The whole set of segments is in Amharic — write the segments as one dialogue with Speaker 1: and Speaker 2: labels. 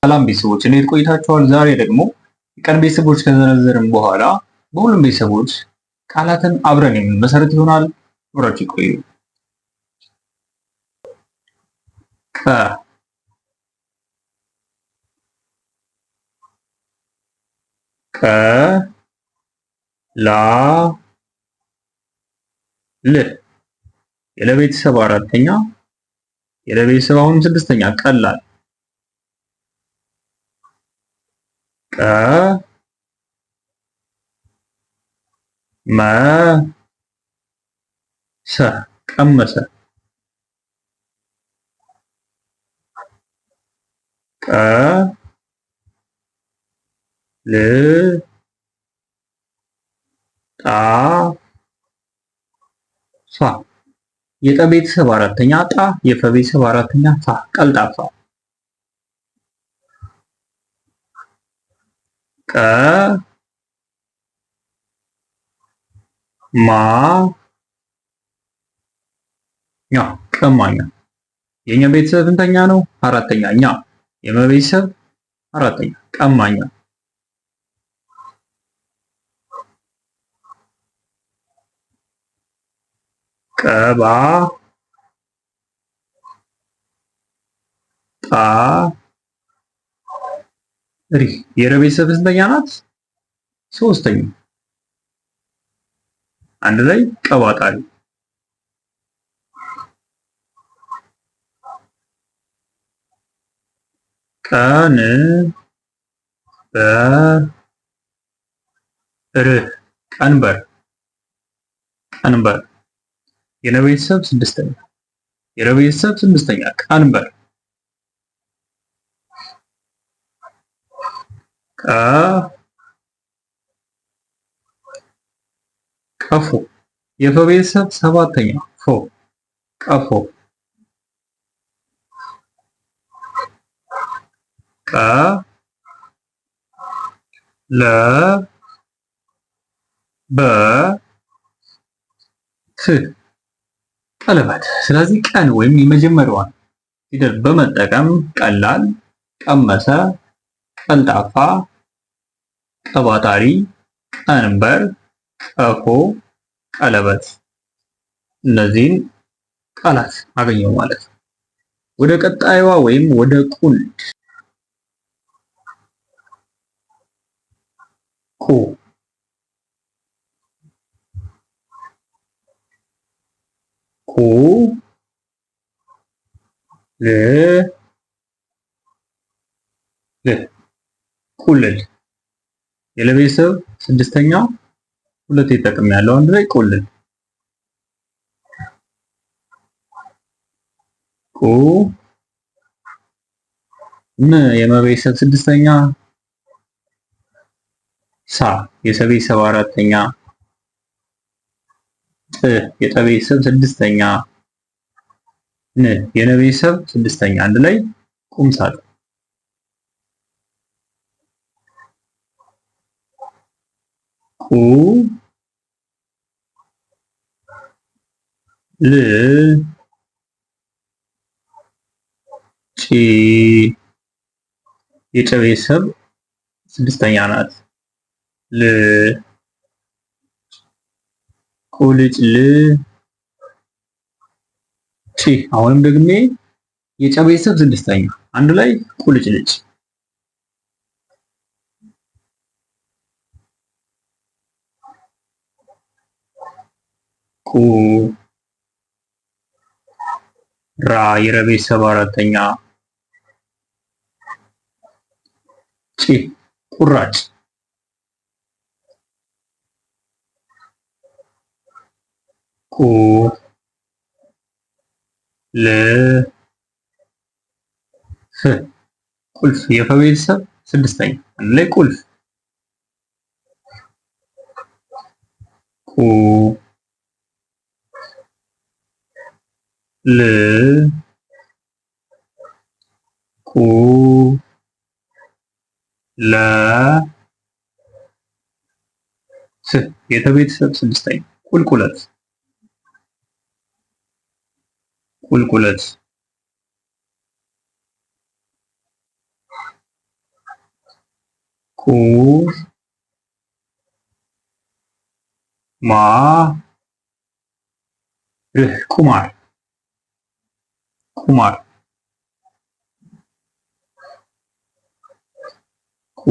Speaker 1: ሰላም ቤተሰቦች እንዴት ቆይታችኋል? ዛሬ ደግሞ የቀን ቤተሰቦች ከዘረዘርን በኋላ በሁሉም ቤተሰቦች ቃላትን አብረን የምንመሰርት ይሆናል። አብራችሁ ቆዩ። ቀ ቀ ላ ል የለቤተሰብ አራተኛ የለቤተሰብ አሁንም ስድስተኛ ቀላል ቀ መ ሰ ቀመሰ ቀ ል ጣ ፋ የጠ ቤተሰብ አራተኛ ጣ የፈ ቤተሰብ አራተኛ ፋ ቀልጣፋ ቀ ማ ኛ ቀማኛ የኛ ቤተሰብ ስንተኛ ነው? አራተኛ ኛ የመ ቤተሰብ አራተኛ ቀማኛ ቀባ ጣ ሪ የረ ቤተሰብ ስንተኛ ናት? ሶስተኛ አንድ ላይ ቀባጣሪ ቀን በር ቀንበር ቀንበር የነ ቤተሰብ ስድስተኛ የረ ቤተሰብ ስድስተኛ ቀንበር ቀፎ የፈ ቤተሰብ ሰባተኛ ፎ ቀፎ ቀ ለ በ ት ቀለበት። ስለዚህ ቀን ወይም የመጀመሪያዋን ፊደል በመጠቀም ቀላል፣ ቀመሰ፣ ቀልጣፋ፣ ቀባጣሪ፣ ቀንበር፣ ቀፎ፣ ቀለበት እነዚህን ቃላት አገኘው ማለት ነው። ወደ ቀጣይዋ ወይም ወደ ቁልድ ቁ ቁ ል ል ቁልል የለቤተሰብ ስድስተኛ ሁለት ይጠቅም ያለው አንድ ላይ ቁልል ቁ ም የመቤተሰብ ስድስተኛ ሳ የሰቤተሰብ አራተኛ ጥ የጠቤተሰብ ስድስተኛ ን የነቤተሰብ ስድስተኛ አንድ ላይ ቁም ሳጥን ቁ ል ጪ የጨ ቤተሰብ ስድስተኛ ናት ል ቁልጭ ል ጪ አሁንም ደግሜ የጨ ቤተሰብ ስድስተኛ አንድ ላይ ቁልጭ ልጭ ቁ ራ የረ ቤተሰብ አራተኛ ጪ ቁራጭ ቁ ል ፍ ቁልፍ የፈ ቤተሰብ ስድስተኛ አንድ ላይ ቁልፍ ቁ ል ቁ ለ ስ የተ ቤተሰብ ስድስተኛ ቁልቁለት ቁልቁለት ማ ቁማር ቁማር ቁ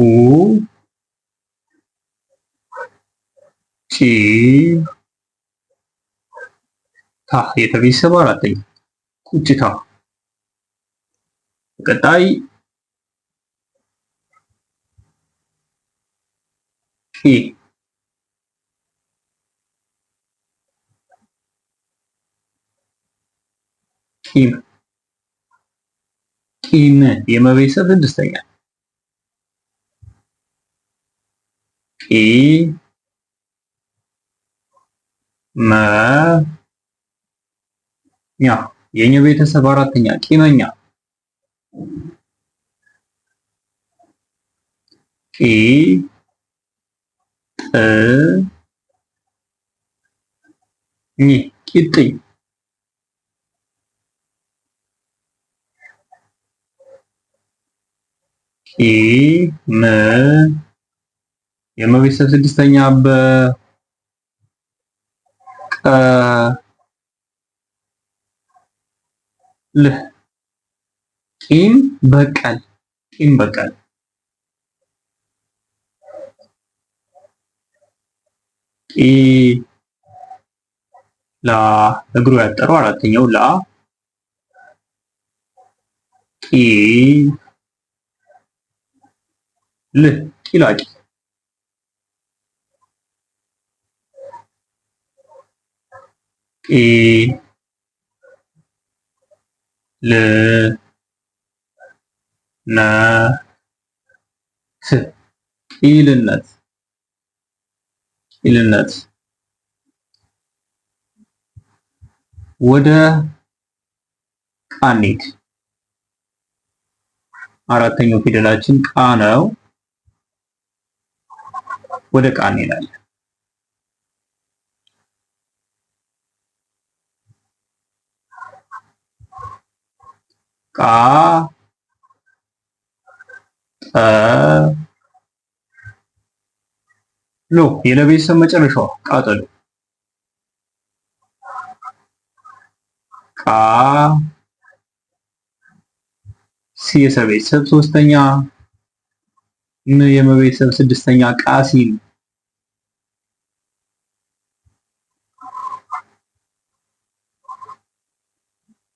Speaker 1: ጪ ታ የተቤተሰብ አራተኛ ቁጭታ። ቀጣይ ቂ ቂም ቂም የመቤተሰብ ስድስተኛ ቂ መ ኛ የኛ ቤተሰብ አራተኛ ቂመኛ ቂ ጥ ኝ ቂጥኝ ቂ ም የመቤተሰብ ስድስተኛ በ ቀ ል ቂም በቀል ቂም በቀል ቂ ላ እግሩ ያጠረው አራተኛው ላ ቂ ል ቂላቂ ቂ ል ነ ት ቂልነት ቂልነት። ወደ ቃ እንሂድ። አራተኛው ፊደላችን ቃ ነው። ወደ ቃ እንሄዳለን። ቃ ጠ ሎ የለቤተሰብ መጨረሻው ቃጠሎ ቃ ሲ የሰቤተሰብ ሶስተኛ ም የመቤተሰብ ስድስተኛ ቃሲም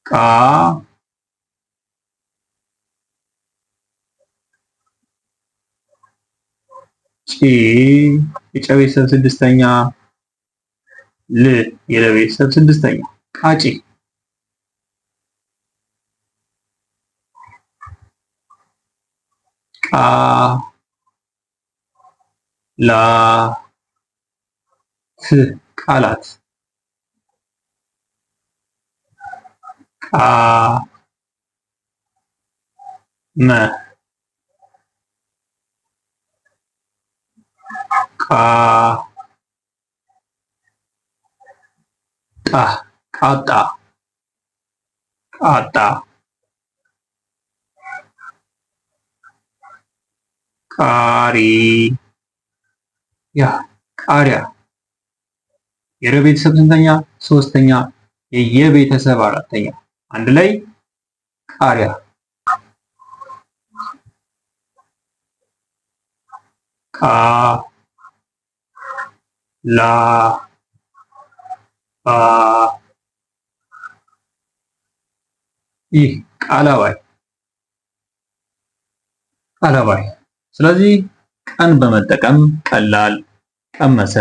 Speaker 1: ቃ ጪ የጨቤተሰብ ስድስተኛ ል የለቤተሰብ ስድስተኛ ቃጪ ቃ ላ ት ቃላት ቃ መ ቃ ጣ ቃጣ ቃጣ ቃሪ ያ ቃሪያ የረቤተሰብ ስንተኛ? ሶስተኛ የየቤተሰብ አራተኛ አንድ ላይ ቃሪያ ቃ ላ ባ ይህ ቃላባይ ቃላባይ። ስለዚህ ቀን በመጠቀም ቀላል፣ ቀመሰ፣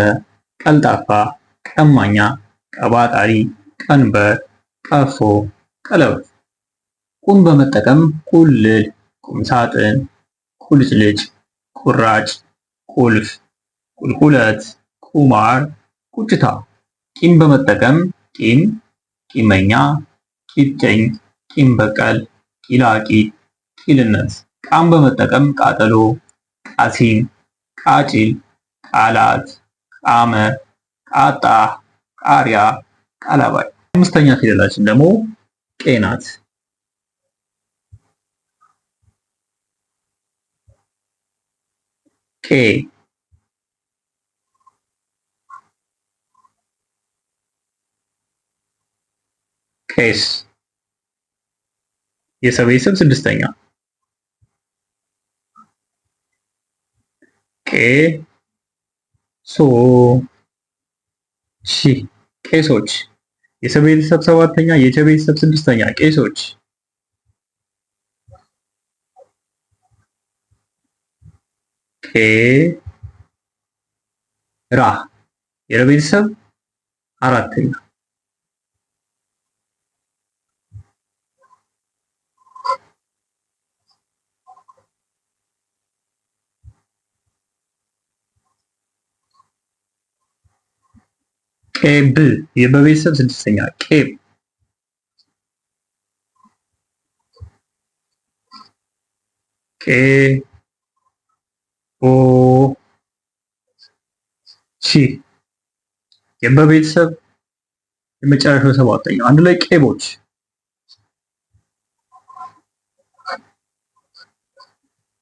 Speaker 1: ቀልጣፋ፣ ቀማኛ፣ ቀባጣሪ፣ ቀንበር፣ ቀፎ፣ ቀለበት። ቁን በመጠቀም ቁልል፣ ቁምሳጥን፣ ቁልጭልጭ፣ ቁራጭ፣ ቁልፍ፣ ቁልቁለት፣ ቁማር፣ ቁጭታ። ቂም በመጠቀም ቂም፣ ቂመኛ፣ ቂጥኝ፣ ቂም በቀል፣ ቂላቂት፣ ቂልነት። ቃን በመጠቀም ቃጠሎ፣ ቃሲም፣ ቃጭል፣ ቃላት፣ ቃመ፣ ቃጣ፣ ቃሪያ፣ ቃላባይ። አምስተኛ ፊደላችን ደግሞ ቄ ናት። ቄ ቄስ የሰ ቤተሰብ ስድስተኛ ቄ ሶ ቺ ቄሶች የሰ ቤተሰብ ሰባተኛ የቸ ቤተሰብ ስድስተኛ ቄሶች ቄ ራ የረ ቤተሰብ አራተኛ ቄብ የበቤተሰብ ስድስተኛ ቄብ ቄ ኦ ቺ የበቤተሰብ የመጨረሻው ሰባተኛው አንድ ላይ ቄቦች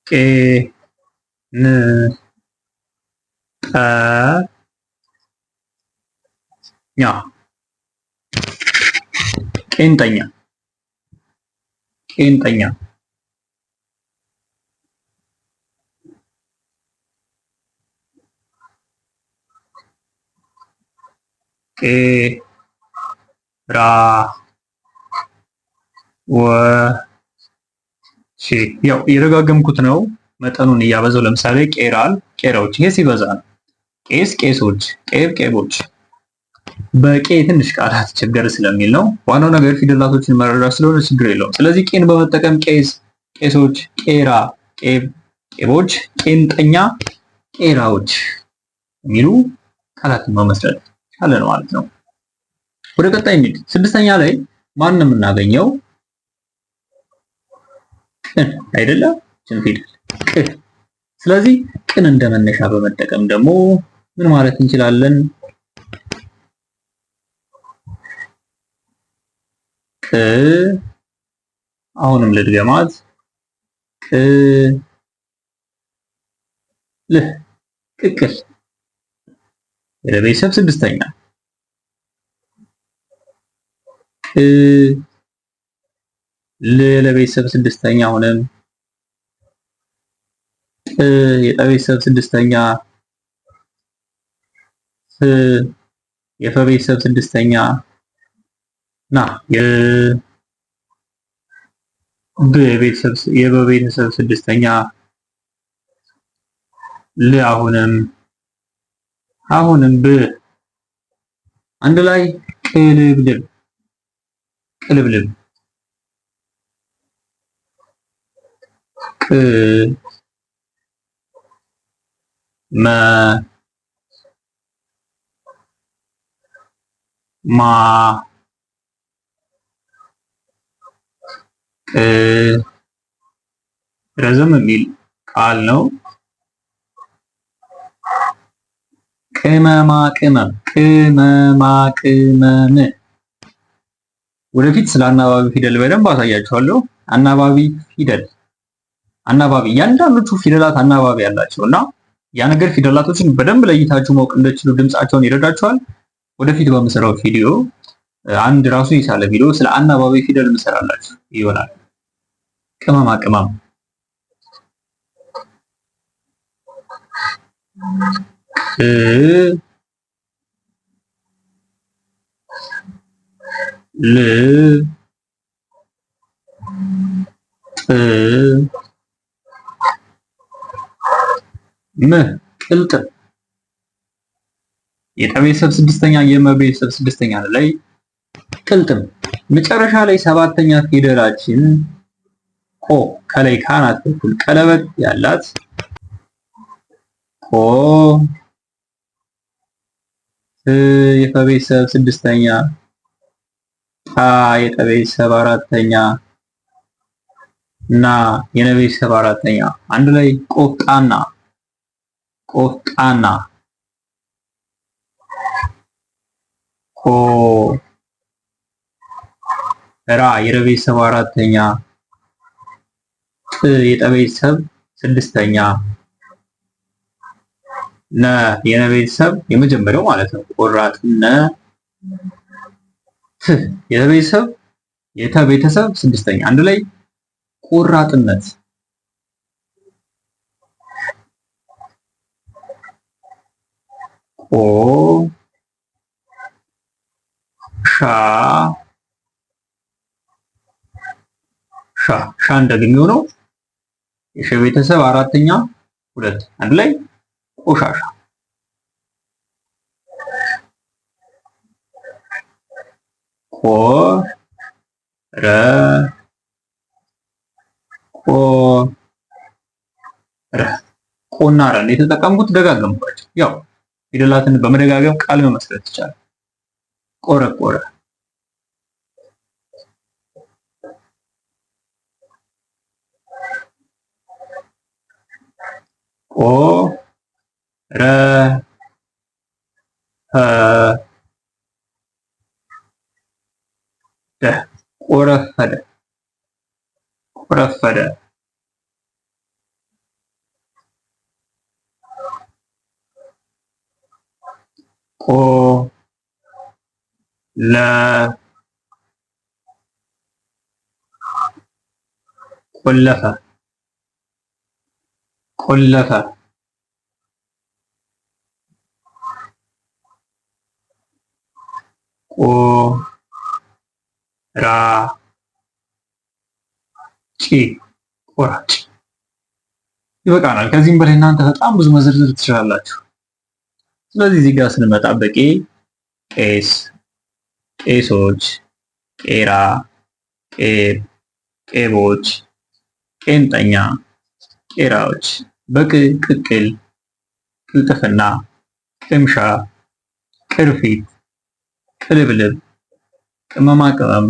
Speaker 1: ቄ ን ጠ ኛ ቄንጠኛ ቄንጠኛ ቄ ራ ወ ሺ ያው እየደጋገምኩት ነው መጠኑን እያበዛው። ለምሳሌ ቄራል ቄራዎች፣ ይሄ ሲበዛ ነው። ቄስ ቄሶች፣ ቄብ ቄቦች። በቄ ትንሽ ቃላት ችግር ስለሚል ነው። ዋናው ነገር ፊደላቶችን መረዳት ስለሆነ ችግር የለውም። ስለዚህ ቄን በመጠቀም ቄስ ቄሶች፣ ቄራ ቄብ ቄቦች፣ ቄንጠኛ ቄራዎች የሚሉ ቃላትን መመስረት ቻለን ማለት ነው። ወደ ቀጣይ እንሂድ። ስድስተኛ ላይ ማን ነው የምናገኘው? ቅን አይደለም? ችን ፊደል ቅን። ስለዚህ ቅን እንደመነሻ በመጠቀም ደግሞ ምን ማለት እንችላለን? ቅ አሁንም ልድገማት ቅ ል ቅቅል የቤተሰብ ስድስተኛ ቅ ል ለቤተሰብ ስድስተኛ አሁንም ጥ የጠቤተሰብ ስድስተኛ ፍ የፈ ቤተሰብ ስድስተኛ ና የበቤተሰብ ስድስተኛ ል አሁንም ብ አንድ ላይ ቅልብልብ ቅልብልብ ቅ መ ማ ቅ ረዘም የሚል ቃል ነው። ቅመማ ቅመም ቅመማ ቅመም። ወደፊት ስለ አናባቢ ፊደል በደንብ አሳያችኋለሁ። አናባቢ ፊደል እያንዳንዶቹ ፊደላት አናባቢ ያላቸው እና ያ ነገር ፊደላቶችን በደንብ ለይታችሁ ማወቅ እንድትችሉ ድምጻቸውን ይረዳችኋል። ወደፊት በምሰራው ቪዲዮ አንድ ራሱ የቻለ ቪዲዮ ስለ አናባቢ ፊደል እንሰራላችሁ ይሆናል። ቅመማ ቅመም ል ም ቅልጥም የጠቤተሰብ ስድስተኛ የመቤተሰብ ስድስተኛ ላይ ቅልጥም። መጨረሻ ላይ ሰባተኛ ፊደላችን ቆ ከላይ ካናት በኩል ቀለበት ያላት ቆ የፈቤተሰብ ስድስተኛ ጣ የጠቤተሰብ አራተኛ እና የነቤተሰብ አራተኛ አንድ ላይ ቆፍጣና ቆፍጣና ኮ ራ የረቤተሰብ አራተኛ ጥ የጠቤተሰብ ስድስተኛ ነ የነ ቤተሰብ የመጀመሪያው ማለት ነው። ቆራጥነት የቤተሰብ የተ ቤተሰብ ስድስተኛ አንድ ላይ ቆራጥነት። ቆ ሻ ሻ ሻ እንደግም የሆነው የሸ ቤተሰብ አራተኛ ሁለት አንድ ላይ ቆሻሻ። ቆ ረ ቆ ረ ቆና ረ የተጠቀምኩት ደጋገምኳቸው። ያው ፊደላትን በመደጋገም ቃል መመስረት ይቻላል። ቆረቆረ ቆ ረ ኸ ደ ቆረፈደ ቆረፈደ ቆ ለ ቆለፈ ቆለፈ ቆ ራ ጪ ቆራጭ። ይበቃናል። ከዚህም በላይ እናንተ በጣም ብዙ መዘርዘር ትችላላችሁ። ስለዚህ እዚህ ጋር ስንመጣ በቄ ቄስ፣ ቄሶች፣ ቄራ፣ ቄብ፣ ቄቦች፣ ቄንጠኛ፣ ቄራዎች፣ በቅ ቅቅል፣ ቅልጥፍና፣ ቅምሻ፣ ቅርፊት፣ ቅልብልብ፣ ቅመማ ቅመም፣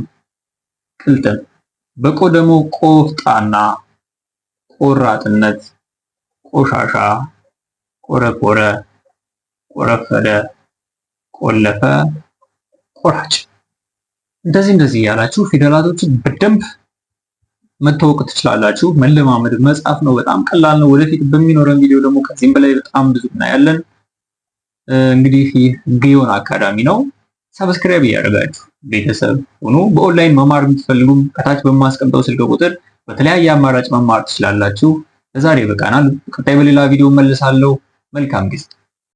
Speaker 1: ቅልጥም። በቆ ደግሞ ቆፍጣና፣ ቆራጥነት፣ ቆሻሻ፣ ቆረቆረ፣ ቆረፈደ፣ ቆለፈ፣ ቆራጭ። እንደዚህ እያላችሁ ፊደላቶችን በደንብ መታወቅ ትችላላችሁ። መለማመድ መጻፍ ነው። በጣም ቀላል ነው። ወደፊት በሚኖረን ቪዲዮ ደግሞ ከዚህም በላይ በጣም ብዙ እናያለን። እንግዲህ ይህ ግዮን አካዳሚ ነው። ሰብስክራይብ እያደረጋችሁ ቤተሰብ ሁኑ። በኦንላይን መማር የምትፈልጉም ከታች በማስቀምጠው ስልክ ቁጥር በተለያየ አማራጭ መማር ትችላላችሁ። ለዛሬ በቃናል። ቀጣይ በሌላ ቪዲዮ መልሳለሁ። መልካም ጊዜ